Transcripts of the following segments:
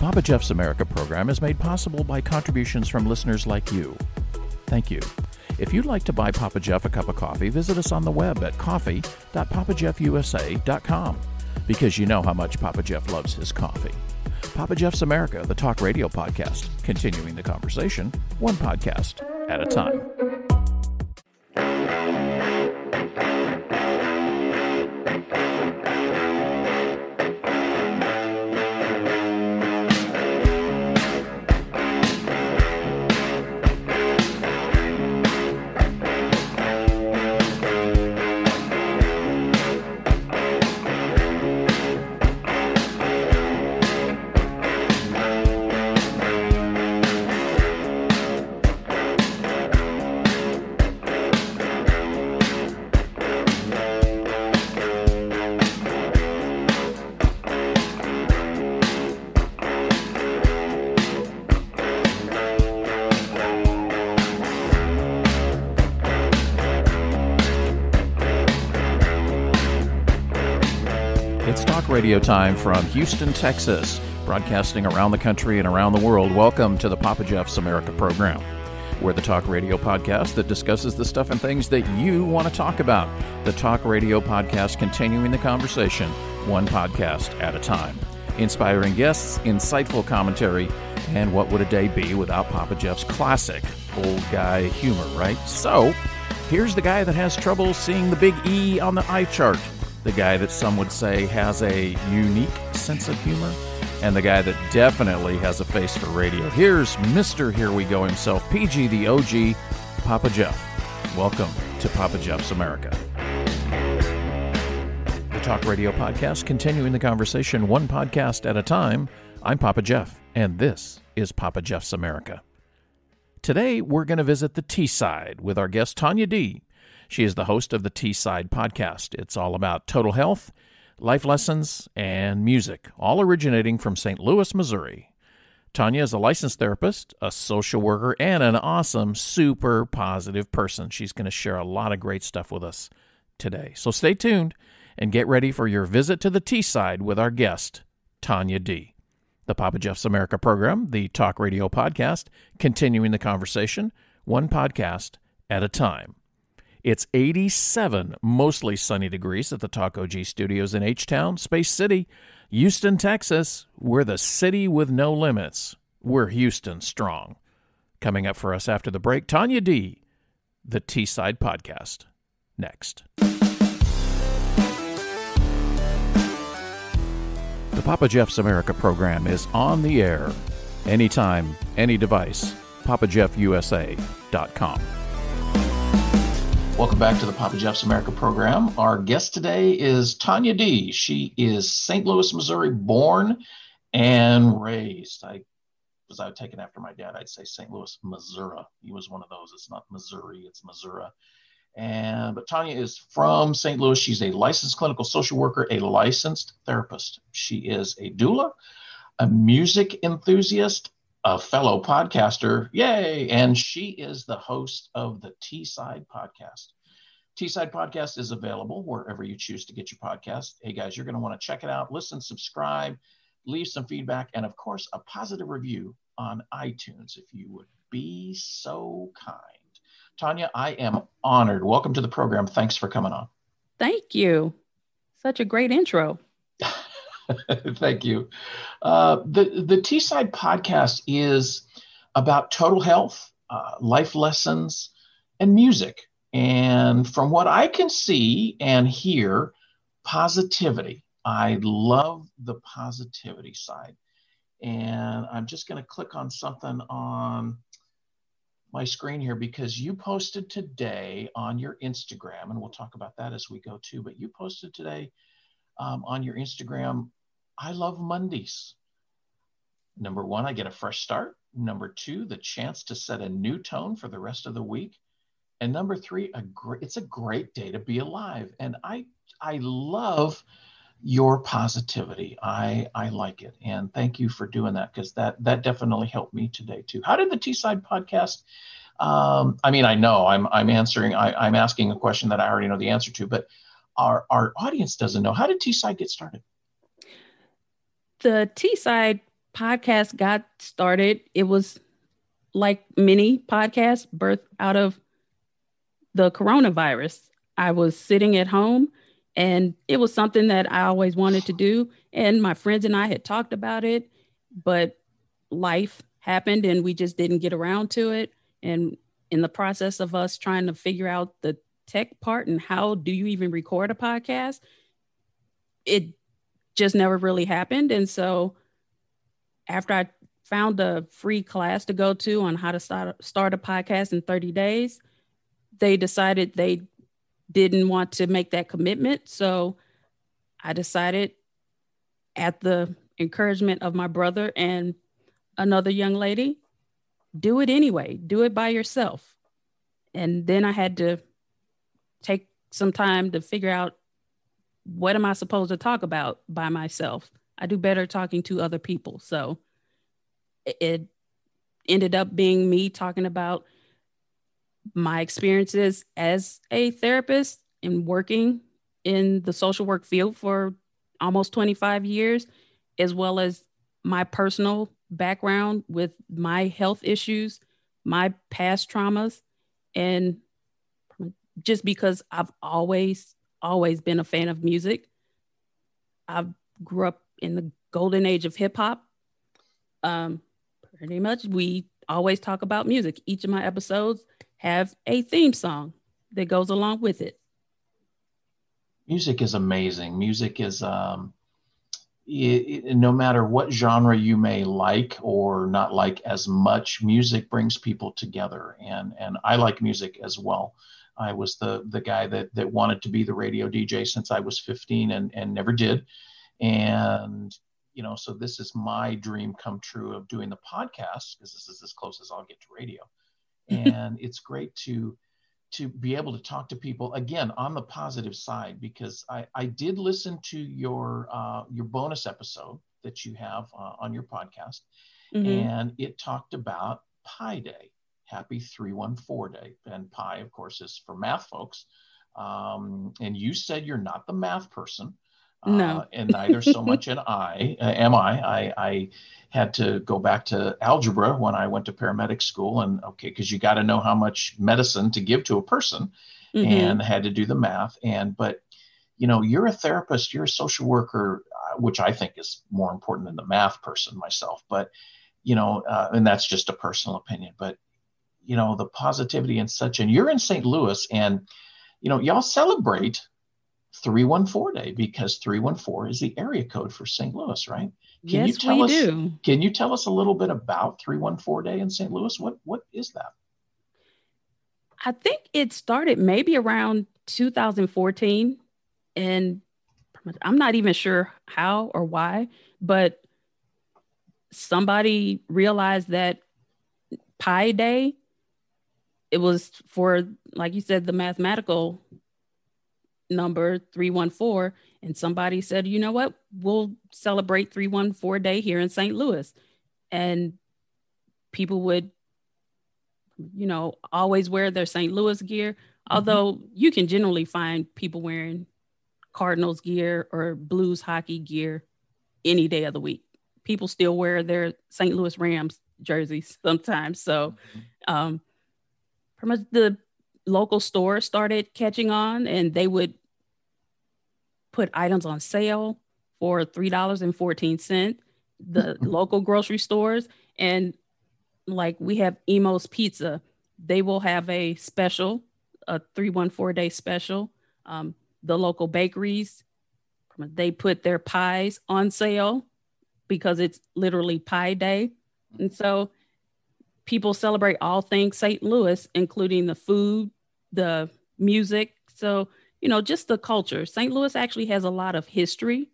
Papa Jeff's America program is made possible by contributions from listeners like you. Thank you. If you'd like to buy Papa Jeff a cup of coffee, visit us on the web at coffee.papajeffusa.com, because you know how much Papa Jeff loves his coffee. Papa Jeff's America, the talk radio podcast, continuing the conversation, one podcast at a time. Radio time from Houston, Texas, broadcasting around the country and around the world. Welcome to the Papa Jeff's America program. We're the talk radio podcast that discusses the stuff and things that you want to talk about. The talk radio podcast continuing the conversation, one podcast at a time. Inspiring guests, insightful commentary, and what would a day be without Papa Jeff's classic old guy humor, right? So, here's the guy that has trouble seeing the big E on the eye chart. The guy that some would say has a unique sense of humor, and the guy that definitely has a face for radio. Here's Mr. Here We Go himself, PG the OG, Papa Jeff. Welcome to Papa Jeff's America. The Talk Radio Podcast, continuing the conversation one podcast at a time. I'm Papa Jeff, and this is Papa Jeff's America. Today, we're going to visit the T-Side with our guest, Tawnya D. She is the host of the T-Side podcast. It's all about total health, life lessons, and music, all originating from St. Louis, Missouri. Tawnya is a licensed therapist, a social worker, and an awesome, super positive person. She's going to share a lot of great stuff with us today. So stay tuned and get ready for your visit to the T-Side with our guest, Tawnya D. The Papa Jeff's America program, the talk radio podcast, continuing the conversation, one podcast at a time. It's 87 mostly sunny degrees at the Talk OG studios in H-Town, Space City, Houston, Texas. We're the city with no limits. We're Houston strong. Coming up for us after the break, Tawnya D, the T-Side podcast. Next. The Papa Jeff's America program is on the air. Anytime, any device. PapaJeffUSA.com. Welcome back to the Papa Jeff's America program. Our guest today is Tawnya D. She is St. Louis, Missouri, born and raised. Was I taken after my dad, I'd say St. Louis, Missouri. He was one of those. It's not Missouri, it's Missouri. But Tawnya is from St. Louis. She's a licensed clinical social worker, a licensed therapist. She is a doula, a music enthusiast, a fellow podcaster, yay, and she is the host of the T-Side podcast. T-Side podcast is available wherever you choose to get your podcast. Hey guys, you're going to want to check it out, listen, subscribe, leave some feedback, and of course, a positive review on iTunes if you would be so kind. Tawnya, I am honored. Welcome to the program. Thanks for coming on. Thank you. Such a great intro. Thank you. The T-Side podcast is about total health, life lessons, and music. And from what I can see and hear, positivity. I love the positivity side. And I'm just going to click on something on my screen here because you posted today on your Instagram, and we'll talk about that as we go too, but you posted today on your Instagram, I love Mondays. Number one, I get a fresh start. Number two, the chance to set a new tone for the rest of the week. And number three, it's a great day to be alive. And I love your positivity. I like it. And thank you for doing that, because that definitely helped me today too. How did the T-Side podcast, I know I'm asking a question that I already know the answer to, but our audience doesn't know. How did T-Side get started? The T-Side podcast got started, it was like many podcasts birthed out of the coronavirus. I was sitting at home and it was something that I always wanted to do. And my friends and I had talked about it, but life happened and we just didn't get around to it. And in the process of us trying to figure out the tech part and how do you even record a podcast, it just never really happened. And so after I found a free class to go to on how to start a podcast in 30 days, they decided they didn't want to make that commitment. So I decided, at the encouragement of my brother and another young lady, do it anyway, do it by yourself. And then I had to take some time to figure out, what am I supposed to talk about by myself? I do better talking to other people. So it ended up being me talking about my experiences as a therapist and working in the social work field for almost 25 years, as well as my personal background with my health issues, my past traumas, and just because I've always been a fan of music. I grew up in the golden age of hip hop. Pretty much, we always talk about music. Each of my episodes have a theme song that goes along with it. Music is amazing. Music is, no matter what genre you may like or not like as much, music brings people together. And I like music as well. I was the guy that wanted to be the radio DJ since I was 15 and never did. And, so this is my dream come true of doing the podcast, because this is as close as I'll get to radio. And it's great to be able to talk to people again on the positive side, because I did listen to your bonus episode that you have on your podcast, and it talked about Pi Day. Happy 314 Day. And pi, of course, is for math folks. And you said you're not the math person. No. And neither so much am I. I had to go back to algebra when I went to paramedic school, and because you got to know how much medicine to give to a person, and had to do the math. But you're a therapist, you're a social worker, which I think is more important than the math person myself. But and that's just a personal opinion. But the positivity and such, and you're in St. Louis, and y'all celebrate 314 Day, because 314 is the area code for St. Louis, right? Yes, we do. Can you tell us a little bit about 314 Day in St. Louis? What is that? I think it started maybe around 2014, and I'm not even sure how or why, but somebody realized that Pi Day, it was for, like you said, the mathematical number 314, and somebody said, you know what, we'll celebrate 314 Day here in St. Louis. And people would always wear their St. Louis gear, although you can generally find people wearing Cardinals gear or Blues hockey gear any day of the week. People still wear their St. Louis Rams jerseys sometimes. So pretty much the local store started catching on, and they would put items on sale for $3.14. The local grocery stores, and like we have Emo's Pizza, they will have a special, a 314 Day special. The local bakeries, they put their pies on sale because it's literally Pi Day. And so people celebrate all things St. Louis, including the food, the music. So, just the culture. St. Louis actually has a lot of history,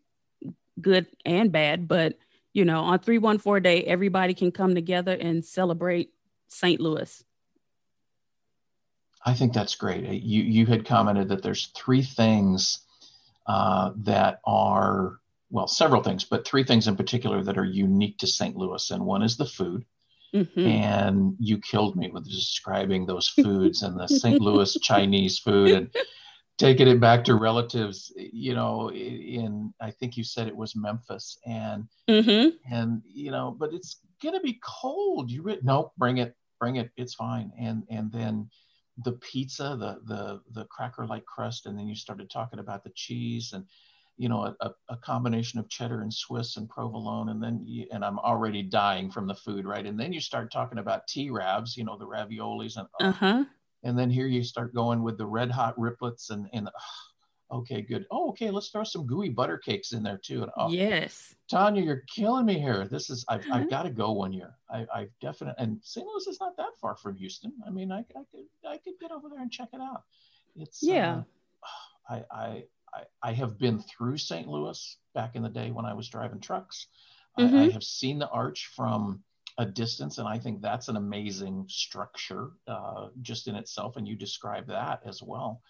good and bad, but, on 314 Day, everybody can come together and celebrate St. Louis. I think that's great. You had commented that there's three things that are, well, several things, but three things in particular that are unique to St. Louis. And one is the food. And you killed me with describing those foods and the St. Louis Chinese food. And taking it back to relatives, I think you said it was Memphis, Mm-hmm. but it's gonna be cold. Nope, bring it, it's fine. And then the pizza, the cracker like crust, and then you started talking about the cheese and a combination of cheddar and Swiss and provolone, and I'm already dying from the food, right? And then you start talking about T-Ravs, the raviolis, Uh-huh. and then here you start going with the red hot riplets and okay, good. Oh, okay, let's throw some gooey butter cakes in there too. And Yes. Tawnya, you're killing me here. I've got to go one year. I've definitely, and St. Louis is not that far from Houston. I mean, I could get over there and check it out. It's Yeah. I have been through St. Louis back in the day when I was driving trucks. I Mm-hmm. have seen the arch from a distance, and I think that's an amazing structure just in itself. And you describe that as well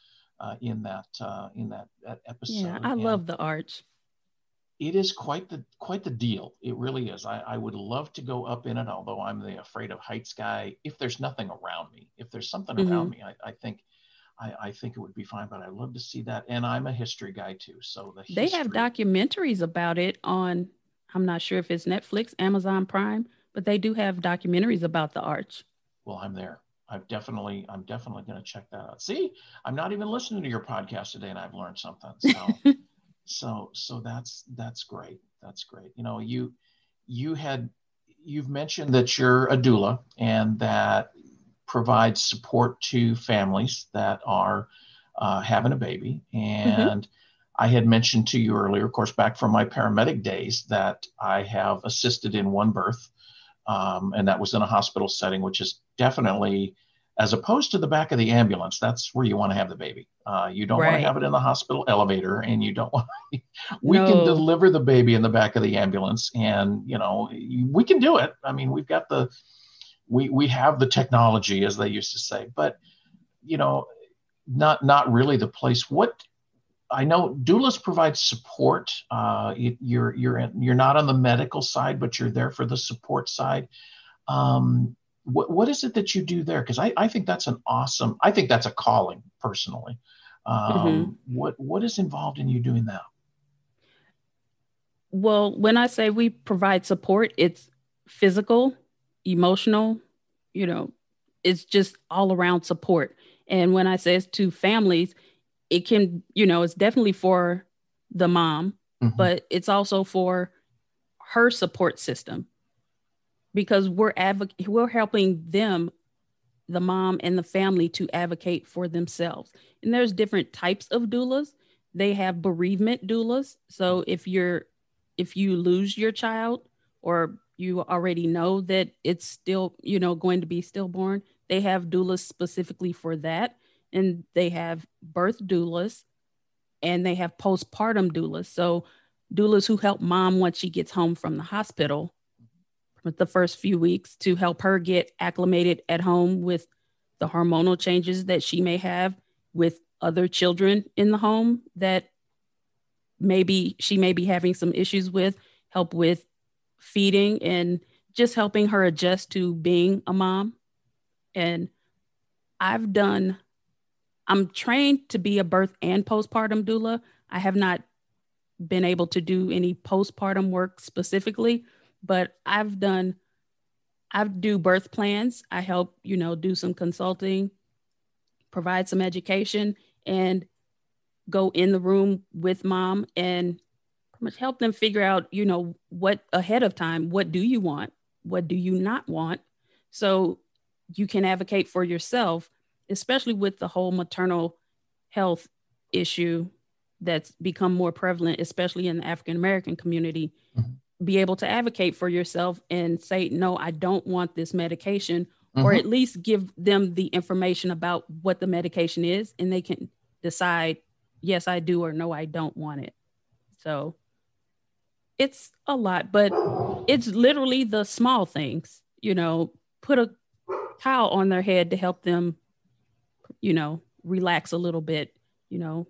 in that Yeah, episode. I And love the arch. it is quite the deal. It really is. I would love to go up in it, although I'm the afraid of heights guy. If there's nothing around me, if there's something around Mm-hmm. me, I think it would be fine. But I love to see that, and I'm a history guy too. So the They have history. documentaries about it on, I'm not sure if it's Netflix, Amazon Prime, but they do have documentaries about the arch. Well, I'm there. I'm definitely going to check that out. See, I'm not even listening to your podcast today, and I've learned something. So that's great. That's great. You had you've mentioned that you're a doula and that provides support to families that are having a baby. Mm-hmm. And I had mentioned to you earlier, of course, back from my paramedic days, that I have assisted in one birth, and that was in a hospital setting, which is definitely, as opposed to the back of the ambulance, that's where you want to have the baby. You don't want to Right. have it in the hospital elevator, and you don't want. We can No. deliver the baby in the back of the ambulance, and we can do it. I mean, we have the technology, as they used to say, but you know, not really the place. What I know, doulas provide support. You're not on the medical side, but you're there for the support side. What is it that you do there? Because I think that's an awesome. I think that's a calling personally. Mm-hmm. What is involved in you doing that? Well, when I say we provide support, it's physical, emotional, you know, it's just all around support. And when I say it's to families, it can, it's definitely for the mom, Mm-hmm. but it's also for her support system because we're helping them, the mom and the family, to advocate for themselves. And there's different types of doulas. They have bereavement doulas. So if you lose your child or you already know that it's still, going to be stillborn, they have doulas specifically for that. And they have birth doulas and they have postpartum doulas. So doulas who help mom once she gets home from the hospital with the first few weeks to help her get acclimated at home with the hormonal changes that she may have with other children in the home that maybe she may be having some issues with, help with feeding and just helping her adjust to being a mom. And I've done, I'm trained to be a birth and postpartum doula. I have not been able to do any postpartum work specifically, but I do birth plans. I help, do some consulting, provide some education, and go in the room with mom and pretty much help them figure out, what ahead of time, what do you want? What do you not want? So you can advocate for yourself, especially with the whole maternal health issue that's become more prevalent, especially in the African American community. Be able to advocate for yourself and say, no, I don't want this medication, or Mm-hmm. at least give them the information about what the medication is and they can decide, yes, I do, or no, I don't want it. So it's a lot, but it's literally the small things, put a towel on their head to help them, relax a little bit. You know,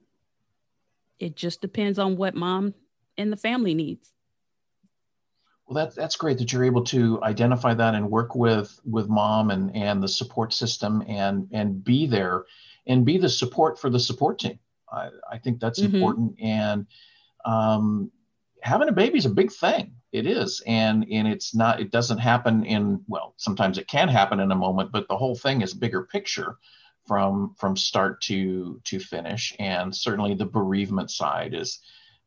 it just depends on what mom and the family needs. Well, that's great that you're able to identify that and work with mom and the support system and be there and be the support for the support team. I think that's Mm-hmm. important. And having a baby is a big thing. It is. And it's not, it doesn't happen in, well, sometimes it can happen in a moment, but the whole thing is bigger picture from start to finish. And certainly the bereavement side is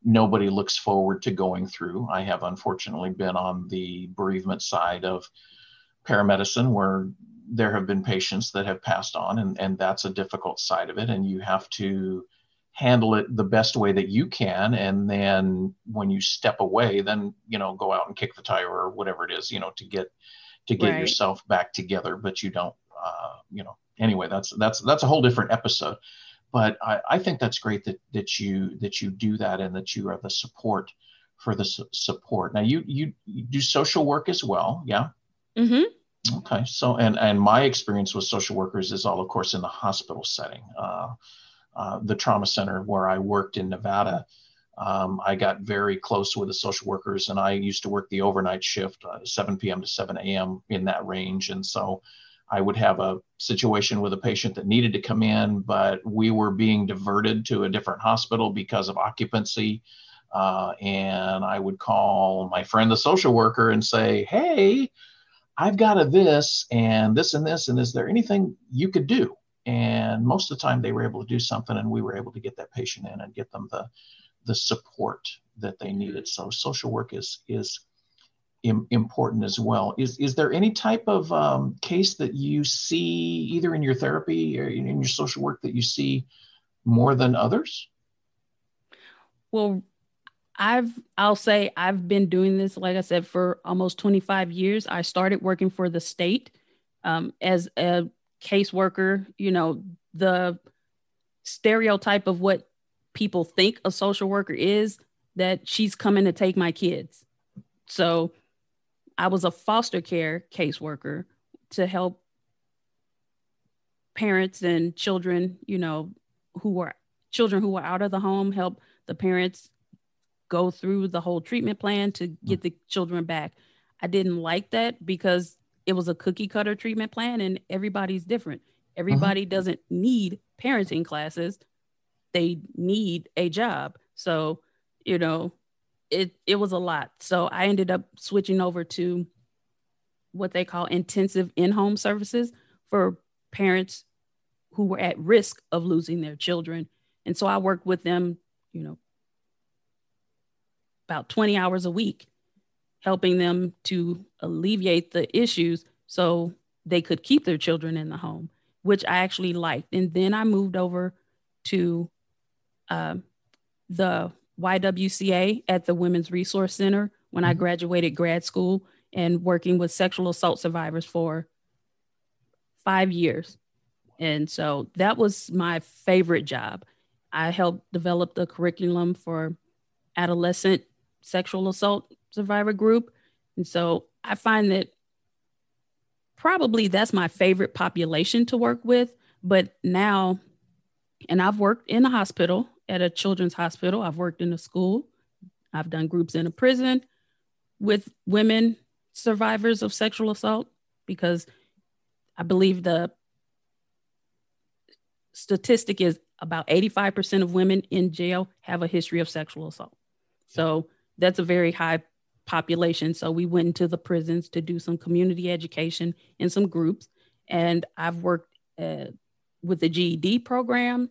nobody looks forward to going through. I have unfortunately been on the bereavement side of paramedicine where there have been patients that have passed on, and that's a difficult side of it. And you have to handle it the best way that you can. And then when you step away, then, go out and kick the tire or whatever it is, to get Right. yourself back together, but you don't, anyway, that's a whole different episode. But I think that's great that you do that, and that you are the support for the support. Now you do social work as well, yeah? Mm-hmm. Okay. So, and my experience with social workers is all, of course, in the hospital setting. The trauma center where I worked in Nevada, I got very close with the social workers, and I used to work the overnight shift, 7 p.m. to 7 a.m. in that range. And so I would have a situation with a patient that needed to come in, but we were being diverted to a different hospital because of occupancy. And I would call my friend, the social worker, and say, hey, I've got a this and this and this, and is there anything you could do? And most of the time they were able to do something, and we were able to get that patient in and get them the support that they needed. So social work is important as well. Is there any type of case that you see either in your therapy or in your social work that you see more than others? Well, I'll say I've been doing this, like I said, for almost 25 years. I started working for the state as a caseworker. The stereotype of what people think a social worker is, that she's coming to take my kids. So I was a foster care caseworker to help parents and children, who were children who were out of the home, help the parents go through the whole treatment plan to get the children back. I didn't like that because it was a cookie cutter treatment plan, and everybody's different. Mm-hmm. Everybody doesn't need parenting classes. They need a job. So, you know, it was a lot. So I ended up switching over to what they call intensive in-home services for parents who were at risk of losing their children. And so I worked with them, you know, about 20 hours a week, helping them to alleviate the issues so they could keep their children in the home, which I actually liked. And then I moved over to uh, the YWCA at the Women's Resource Center when I Mm-hmm. graduated grad school, and working with sexual assault survivors for 5 years. And so that was my favorite job. I helped develop the curriculum for adolescent sexual assault survivor group. And so I find that probably that's my favorite population to work with. But now, and I've worked in a hospital, at a children's hospital, I've worked in a school, I've done groups in a prison with women survivors of sexual assault, because I believe the statistic is about 85% of women in jail have a history of sexual assault. So that's a very high population. So we went into the prisons to do some community education in some groups. And I've worked with the GED program.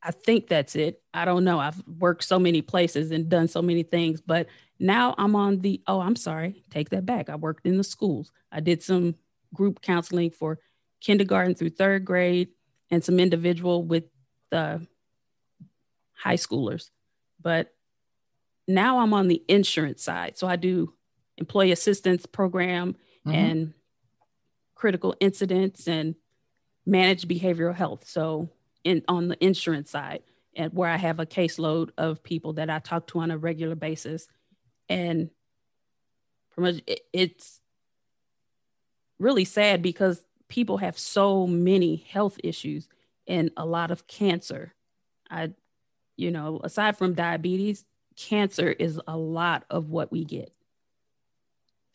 I think that's it. I don't know. I've worked so many places and done so many things, but now I'm on the, oh, I'm sorry, take that back. I worked in the schools. I did some group counseling for kindergarten through third grade, and some individual with the high schoolers. But now I'm on the insurance side. So I do employee assistance program Mm-hmm. and critical incidents and manage behavioral health. So on the insurance side, and where I have a caseload of people that I talk to on a regular basis. And pretty much it's really sad because people have so many health issues and a lot of cancer. I, aside from diabetes, cancer is a lot of what we get.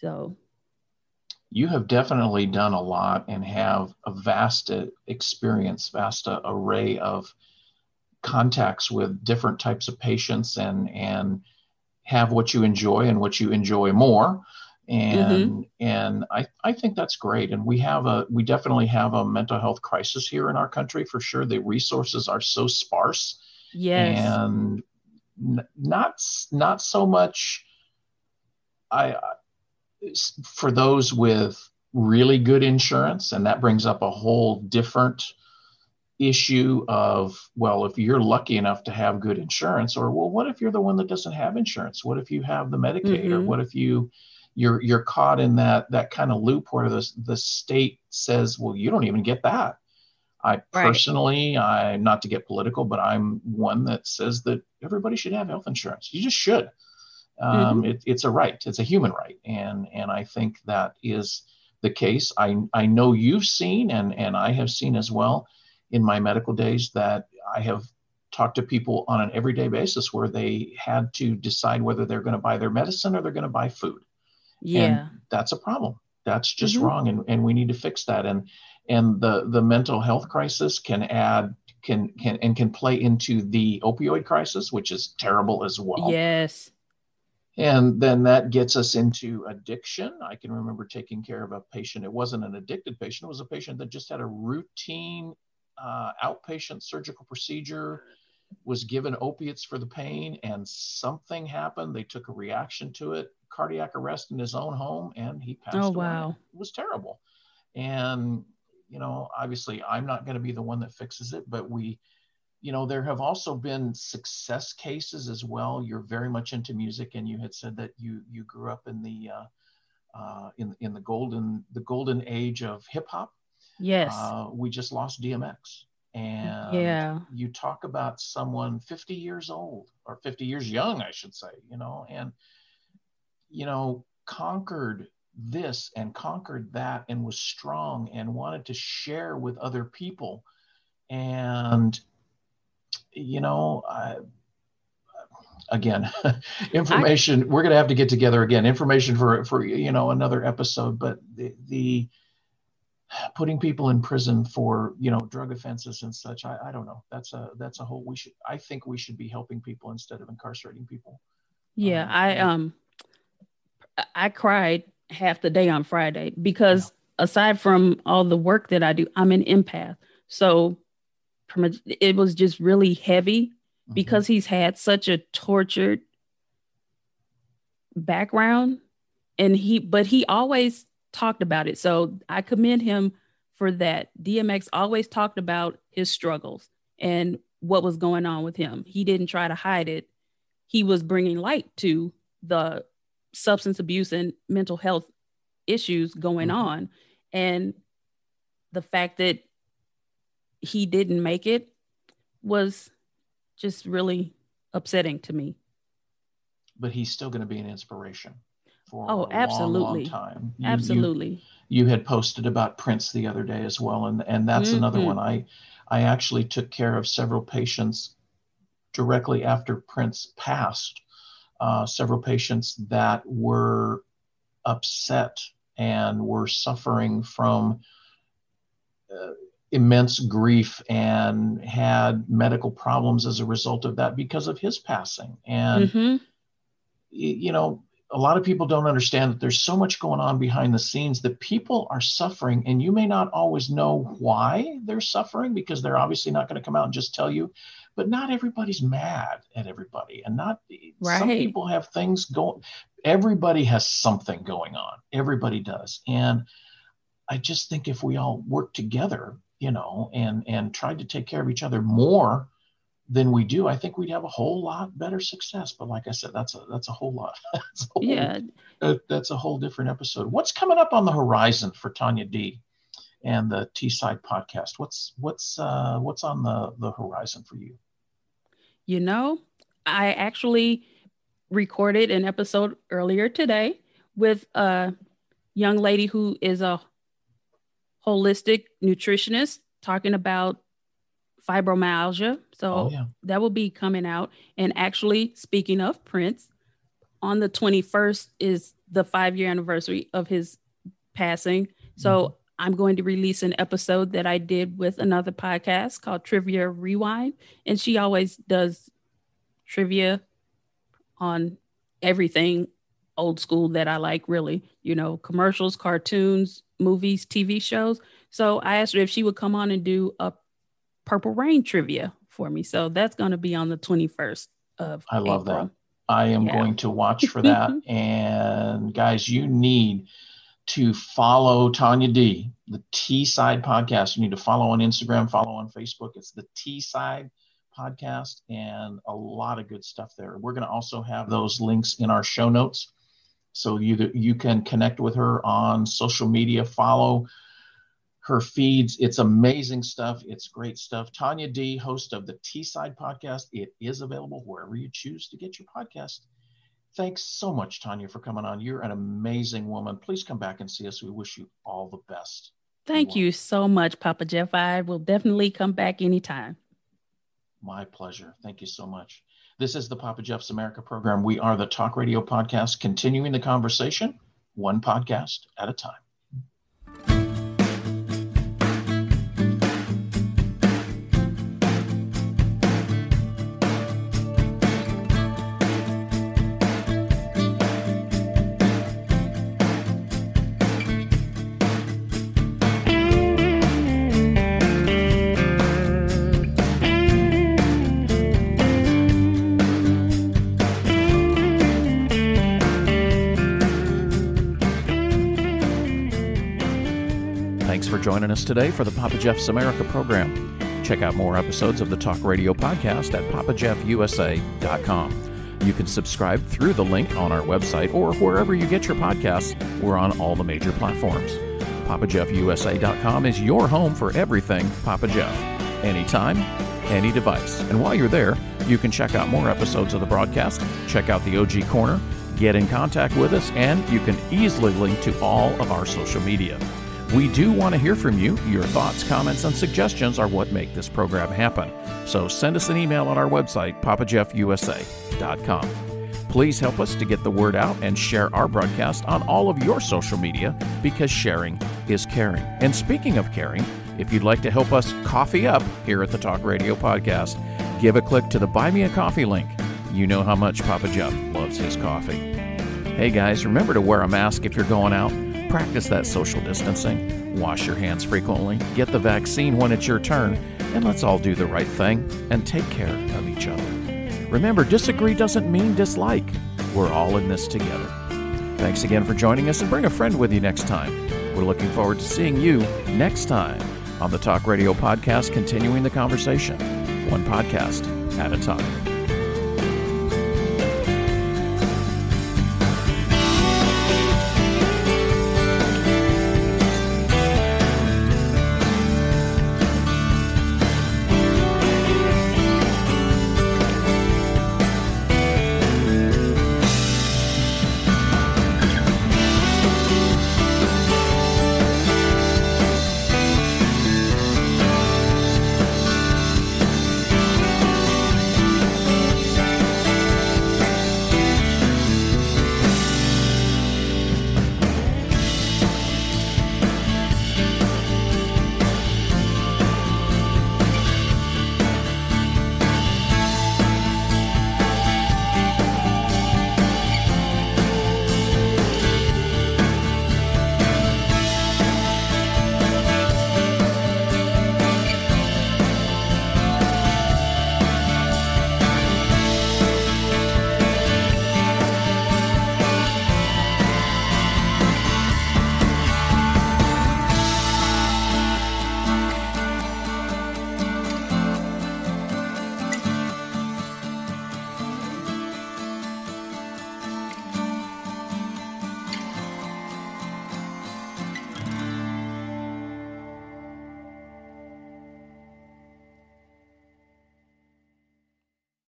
So, You have definitely done a lot and have a vast experience, vast array of contacts with different types of patients and have what you enjoy and what you enjoy more. Mm-hmm. And I think that's great. And we definitely have a mental health crisis here in our country for sure. The resources are so sparse, Yes. and not so much I for those with really good insurance. And that brings up a whole different issue of, well, if you're lucky enough to have good insurance, or, well, what if you're the one that doesn't have insurance? What if you have the Medicaid? Or Mm-hmm. what if you're caught in that kind of loop where the state says, well, you don't even get that. I Right. personally, not to get political, but I'm one that says that everybody should have health insurance. You just should. Mm-hmm. It's a right. It's a human right, and I think that is the case. I know you've seen, and I have seen as well in my medical days, that I have talked to people on an everyday basis where they had to decide whether they're going to buy their medicine or they're going to buy food, and Yeah. that's a problem. That's just Mm-hmm. wrong, and we need to fix that. And the mental health crisis can play into the opioid crisis, which is terrible as well. Yes. And then that gets us into addiction. I can remember taking care of a patient. It wasn't an addicted patient. It was a patient that just had a routine outpatient surgical procedure, was given opiates for the pain, and something happened. They took a reaction to it, cardiac arrest in his own home, and he Oh, passed away. wow. It was terrible. And, obviously I'm not going to be the one that fixes it, but there have also been success cases as well. You're very much into music, and you had said that you grew up in the golden age of hip hop. Yes. We just lost DMX, and Yeah. you talk about someone 50 years old, or 50 years young, I should say, and conquered this and conquered that, and was strong and wanted to share with other people. And again, I information, we're going to have to get together again, information for another episode. But the putting people in prison for drug offenses and such, I don't know, that's a whole, I think we should be helping people instead of incarcerating people. yeah, I And I cried half the day on Friday yeah. because aside from all the work that I do, I'm an empath. So it was just really heavy Mm-hmm. because he's had such a tortured background, and he always talked about it. So I commend him for that. DMX always talked about his struggles and what was going on with him. He didn't try to hide it. He was bringing light to the substance abuse and mental health issues going Mm-hmm. on. And the fact that he didn't make it was just really upsetting to me. But he's still going to be an inspiration for Oh, a long, long absolutely. time. Absolutely. You had posted about Prince the other day as well, and that's another Mm-hmm. one. I actually took care of several patients directly after Prince passed. Several patients that were upset and were suffering from uh, immense grief and had medical problems as a result of that because of his passing. And Mm-hmm. A lot of people don't understand that there's so much going on behind the scenes, that people are suffering, and you may not always know why they're suffering, because they're obviously not going to come out and just tell you. But not everybody's mad at everybody, and not some Right. people have things going. Everybody has something going on. Everybody does. And I just think if we all work together, and tried to take care of each other more than we do, I think we'd have a whole lot better success. But like I said, that's a whole lot. Yeah. That's a whole different episode. What's coming up on the horizon for Tawnya D and the T Side podcast? What's on the horizon for you? You know, I actually recorded an episode earlier today with a young lady who is a holistic nutritionist talking about fibromyalgia. Oh So yeah. that will be coming out. And actually, speaking of Prince, on the 21st is the 5-year anniversary of his passing. Mm-hmm. So I'm going to release an episode that I did with another podcast called Trivia Rewind. And she always does trivia on everything old school that I like, really, commercials, cartoons, movies, TV shows. So I asked her if she would come on and do a Purple Rain trivia for me. So that's going to be on the 21st of I love April. that. I am going to watch for that. And guys, you need to follow Tawnya D, the T-Side Podcast. You need to follow on Instagram, follow on Facebook. It's the T-Side Podcast, and a lot of good stuff there. We're going to also have those links in our show notes, so you can connect with her on social media, follow her feeds. It's amazing stuff. It's great stuff. Tawnya D, host of the T-Side Podcast. It is available wherever you choose to get your podcast. Thanks so much, Tawnya, for coming on. You're an amazing woman. Please come back and see us. We wish you all the best. Thank you so much, Papa Geoff. I will definitely come back anytime. My pleasure. Thank you so much. This is the Papa Geoff's America program. We are the Talk Radio Podcast, continuing the conversation, one podcast at a time. Thanks for joining us today for the Papa Geoff's America program. Check out more episodes of the Talk Radio Podcast at papajeffusa.com. You can subscribe through the link on our website or wherever you get your podcasts. We're on all the major platforms. papajeffusa.com is your home for everything Papa Geoff. Anytime, any device. And while you're there, you can check out more episodes of the broadcast, check out the OG Corner, get in contact with us, and you can easily link to all of our social media. We do want to hear from you. Your thoughts, comments, and suggestions are what make this program happen. So send us an email on our website, papajeffusa.com. Please help us to get the word out and share our broadcast on all of your social media, because sharing is caring. And speaking of caring, if you'd like to help us coffee up here at the Talk Radio Podcast, give a click to the Buy Me a Coffee link. You know how much Papa Geoff loves his coffee. Hey guys, remember to wear a mask if you're going out. Practice that social distancing. Wash your hands frequently. Get the vaccine when it's your turn. And let's all do the right thing and take care of each other. Remember, disagree doesn't mean dislike. We're all in this together. Thanks again for joining us, and bring a friend with you next time. We're looking forward to seeing you next time on the Talk Radio Podcast, continuing the conversation, one podcast at a time.